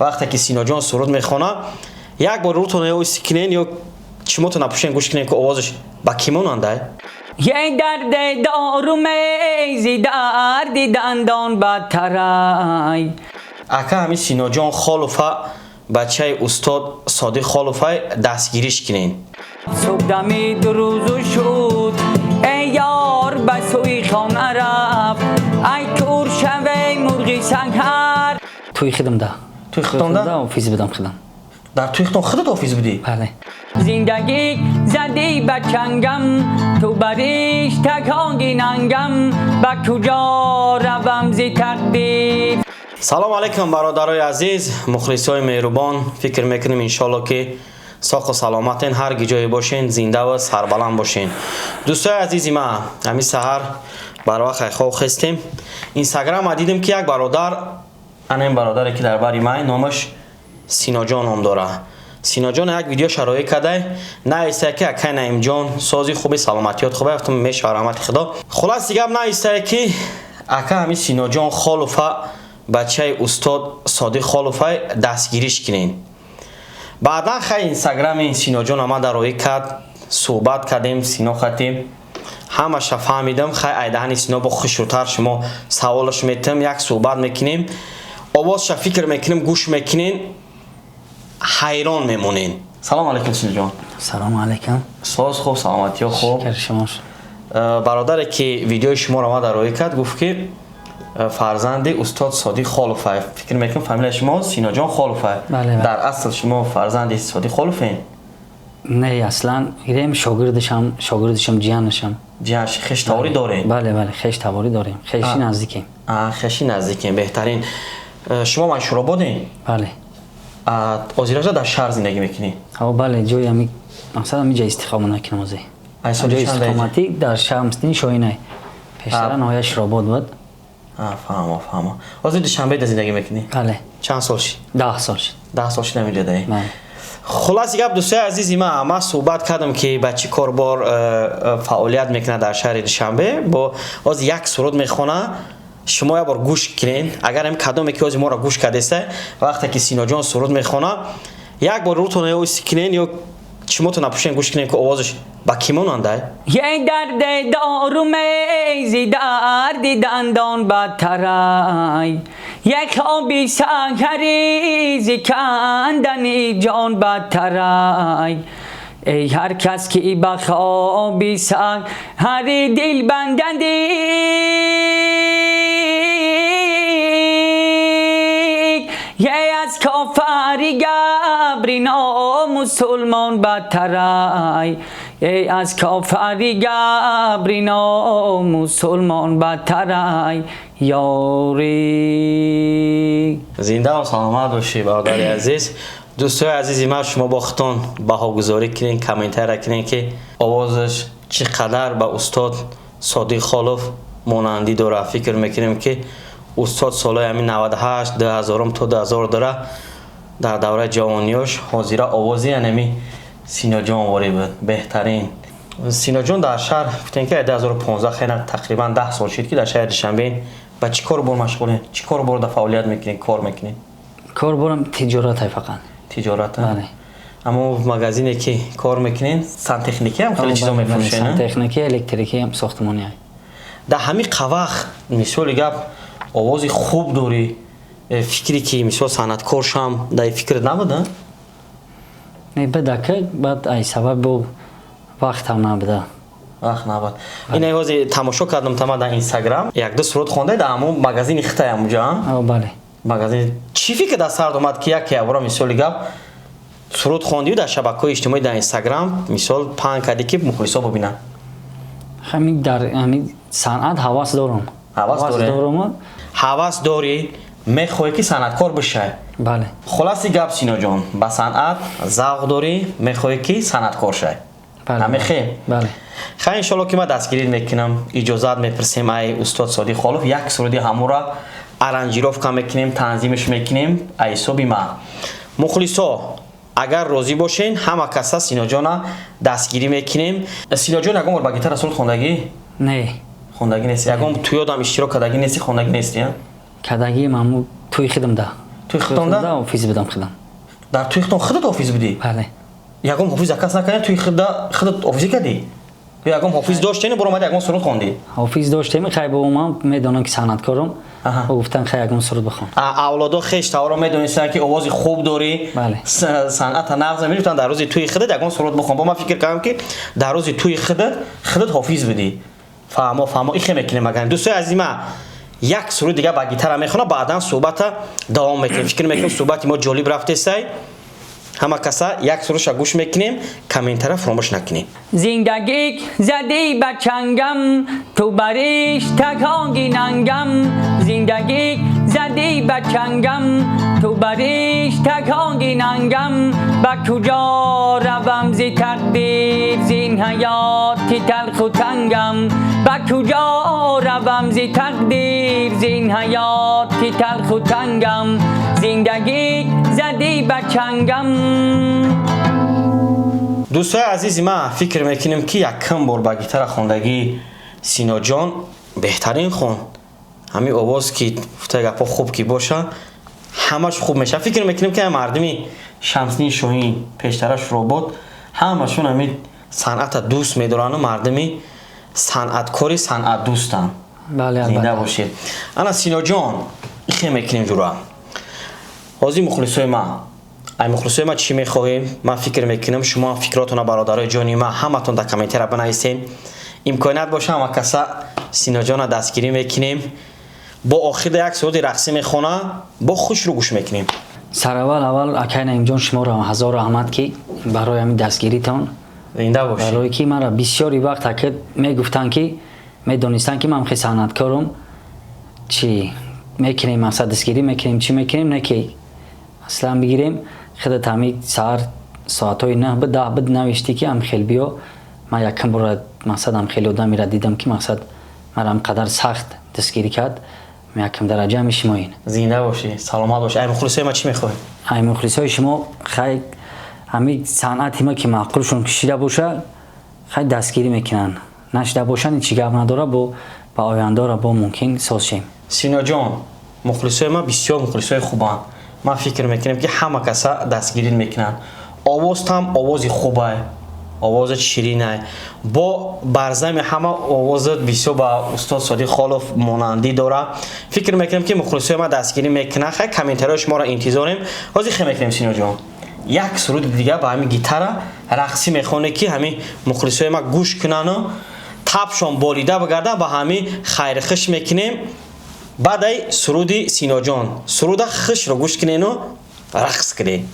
وقتی که سینا جان سرود میخونه یک بار روتون یا سکنین یا چشماتون نپوشین گوش کنین که آوازش با کی ماننده؟ یه درد دارو میزی درد دندان بدترای. اکا همین سینا جان خالوفه بچه استاد صادق خالوفه دستگیریش کنین. صبح دمی دو روزو شد ای یار بسوی خانه رفت ای کور شوی مرغی سنگر. توی خودم ده. توی خودم ده؟ آفیس بدم خودم. در توی خودت آفیس بدی؟ بله. زندگی زدی بچنگم تو بریش تکانگی ننگم با کجا روم زی تقدیر. سلام علیکم برادرای عزیز، مخلصای مهربان. فکر میکنیم انشالله که ساق و سلامتین، هر جای باشین زنده و سربلند باشین. دوستای عزیزی ما همین سحر برای خیخواه خستیم اینستاگرام دیدیم که یک برادر، این برادری که در بری من نامش سینا جان هم داره. سینا جان یک ویدیو شرایع کرده نایسته که اکای نعیم جان سازی خوبی سلامتیات خوبه افتم میشه رحمت خدا. خلاص دیگه نایسته که اکا همین سینا جان خالوفه بچه استاد صادق خالوفه دستگیریش کنین. بعدا خیلی اینستاگرام این سینا جان آمد روی کرد، صحبت کردیم، سینا خطیم همش فهمیدم. خیلی ایدهانی سینا با خوشوتر شما سوالش میتم یک صحبت میکنیم آوازش فکر میکنیم گوش میکنین حیران میمونین. سلام علیکم سینا جان. سلام علیکم. ساز خوب، سلامتی خوب. شکر شما. برادر که ویدیو شما رو آمد روی کرد گفت که فرزند استاد صادق خالوفه، فکر میکنم فامیل شما سینا جان خالوفه. بله. در اصل شما فرزند صادق خالوفه؟ نه اصلا ایرم شاگردشم جیانشم. جیانش خشتواری داره؟ بله خشتواری داریم. خشی نزدیکیم. خشی نزدیکیم، بهترین. شما منشور آبادین؟ بله. آذیرجا در شهر زندگی میکنی؟ بله جای همی مثلا اینجا استخدام نکنم ازی. جای استخداماتی در شهر مستین شاینه. پیشتر نهایش رابط بود. فهمم. از دوشنبه در زندگی میکنی؟ بله. چند سال شد؟ 10 سال شد. 10 سال شد نمیده دی؟ بله. خلاص گپ دوستای عزیزی ما صحبت کردم که بچه کاربار فعالیت میکنه در شهر دوشنبه با از یک سرود میخونه. شما یه بار گوش کنین اگر هم کدوم که از ما را گوش کردسته وقتی که سینا جان سرود میخونه یک بار روتون یا سکنین یا چشماتون نپوشین گوش کنین که آوازش با کی ماننده؟ یه درد دارو میزی درد دندان بدترای. یک خوابی سحری ز کندن جان بدترای. ای هر کس که با خوابی سحری دل بندندی یه از کافری گبرینا مسلمان بدترای. ای از کافری گبرینا مسلمان بدترای یاری. زنده و سلامت باشی برادر عزیز. دوستای عزیزی ما شما باختون بهاگذاری کنین، کامنتر کنین که آوازش چقدر به استاد صادق خالوف مانندی داره. فکر میکنیم که استاد سالای همین 98 2000 تا 2000 داره در دوره جوانیش حاضر آوازی انمی سینا جان واری بود. بهترین سینا جان در شهر گفتین که 2015 خیلی تقریبا 10 سال شد که در شهر دوشنبه با چی کار بر مشغولین؟ چی کار بر فعالیت میکنین؟ کار میکنین؟ کار برم تجارت فقط. تجارت؟ بله. اما مغازینی که کار میکنین سن تکنیکی هم خیلی چیزا میفروشین؟ سن تکنیکی، الکتریکی هم، ساختمانی هم. در همین وقت مثال گپ آواز خوب داری، فکری که مثال صنعتکار شم در فکرت نبوده؟ نه بده که بعد ای سبب وقت هم نبوده. وقت نبود. این ایواز تماشا کردم تمام در اینستاگرام یک دو سرود خونده در همون مغازین اخته اونجا. بله. مغازین چی فکر در سر اومد که یک اورا مثال گپ سرود خوندی در شبکه‌های اجتماعی در اینستاگرام مثال پنگ کردی که مخلصا ببینن؟ همین در همین صنعت حواس دارم. حواس داری؟ میخوای که صنعتکار بشه؟ بله. خلاصی گپ سینا جان با صنعت ذوق داری، میخوای که صنعتکار شه؟ بله. نمیخوای؟ بله. خیلی انشالله که ما دستگیری میکنم، اجازت میپرسیم ای استاد صادق خالوف یک سرودی همو را ارنجیروف میکنیم، تنظیمش میکنیم. ای صبح ما مخلصا اگر راضی باشین همه کسا سینا جان دستگیری میکنیم. سینا جان یکم با گیتار سرود خوندگی؟ نه. خوندگی نیست. یکم توی آدم اشتراک کردگی نیستی؟ خوندگی نیستی؟ کدگی مامو توی خودم ده. توی خودتان آفیس بدم خودم. در توی خودت آفیس بودی؟ بله. یکم حافظ کس نکنه توی خودت آفیسی کردی؟ یا یکم حافظ داشتین برو اومد یکم سرود خواندی؟ حافظ داشتیم خیلی با من میدونن که صنعتکارم و گفتن خیلی یکم سرود بخوان. اولادا خیش تورا میدونستن که آواز خوب داری. بله. صنعت نغز میگفتن در روز توی خودت یکم سرود بخوان. با من فکر کردم که در روز توی خودت حافظ بدی. فهمو این خیلی میکنه مگن. دوستای عزیز من یک سرود دیگه با گیتار میخونه بعدا صحبت دوام میکنیم. فکر میکنم صحبت ما جالب رفته سای. همه کسا یک سروش گوش میکنیم کامنتر فراموش نکنیم. زندگی زدی به چنگم تو بریش تکانگی ننگم. زندگی زدی به چنگم تو بریش تکانگی ننگم. به کجا روم زی تقدیر زین حیاتی تلخ و تنگم. به کجا روم زی تقدیر زین حیاتی تلخ و تنگم. زندگی زدی به چنگم. دوستای عزیز ما فکر میکنیم که یک کم بار با گیتار خوندگی سینا جان بهترین خوند. همین آواز که گپا خوب کی باشه همش خوب میشه. فکر میکنیم که مردمی شمسنی شاهین پیشترش ربات همشون همین صنعت دوست میدارن و مردمی صنعتکاری صنعت دوستن. بله زنده باشید. انا سینا جان خیلی میکنیم جورا حاضی مخلصای ما ای مخلصای ما چی میخواهیم؟ من فکر میکنم شما فکراتون برادرای جانی ما همتون در کامنتر بنویسین. امکانات باشه همه کسا سینا جان دستگیری میکنیم با آخر یک سرود رقصی میخونه با خوش رو گوش میکنیم. سر اول اکای نعیم جان شما را هزار رحمت که برای همین دستگیریتان زنده باشید. برای که مرا بسیاری وقت تاکید میگفتن که میدونستن که من خیلی صنعتکارم چی میکنیم مثلا دستگیری میکنیم چی میکنیم نه که اصلا بگیریم خدا تامید ساعت ساعتای نه به 10 بد نوشتی که ام خیلی بیا من یکم برای مقصد ام خیلی آدمی را دیدم که مقصد مرا ام قدر سخت دستگیری کرد یکم درجه میشم این. زنده باشی سلامت باشی. ای مخلصای ما چی میخواین؟ ای مخلصای شما خیلی همین صنعتی ما که معقولشون کشیده باشه خیلی دستگیری میکنن نشده باشن چی گپ نداره با آینده را با ممکن ساز شیم. سینا جان مخلصای ما بسیار مخلصای خوبن. من فکر میکنم که همه کسا دستگیری میکنن. آواز هم آواز خوبه آواز شیرینه با برزم همه آواز بسیار با استاد صادق خالف مانندی داره. فکر میکنم که مخلصای ما دستگیری میکنن. خیلی کامنترهای شما را انتظاریم. حاضر خیلی میکنیم سینا جان یک سرود دیگه با همین گیتار رقصی میخونه که همین مخلصای ما گوش کنن و تپشون بالیده بگرده با همین خیر خش میکنیم. بعد ای سرودی سینا جان سرود خش رو گوش کنین و رقص کنین.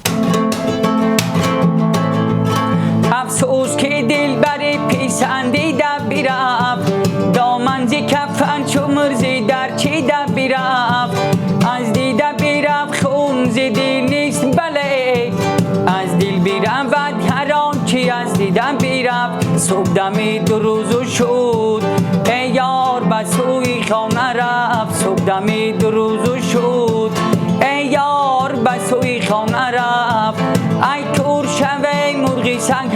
افسوس که دل بر پیسندیده بیرفت دامن ز کفن چو مرزی در چیده بیرفت از دیده بیرفت خون ز دل نیست بله از دل بیرفت هر آنچه از دیدن بیرفت. صبح دمی دو روز شد ای یار به سوی خانه رفت. صبح دمی دو روز شد ای یار به سوی خانه رفت. ای کور شوی مرغی سنگ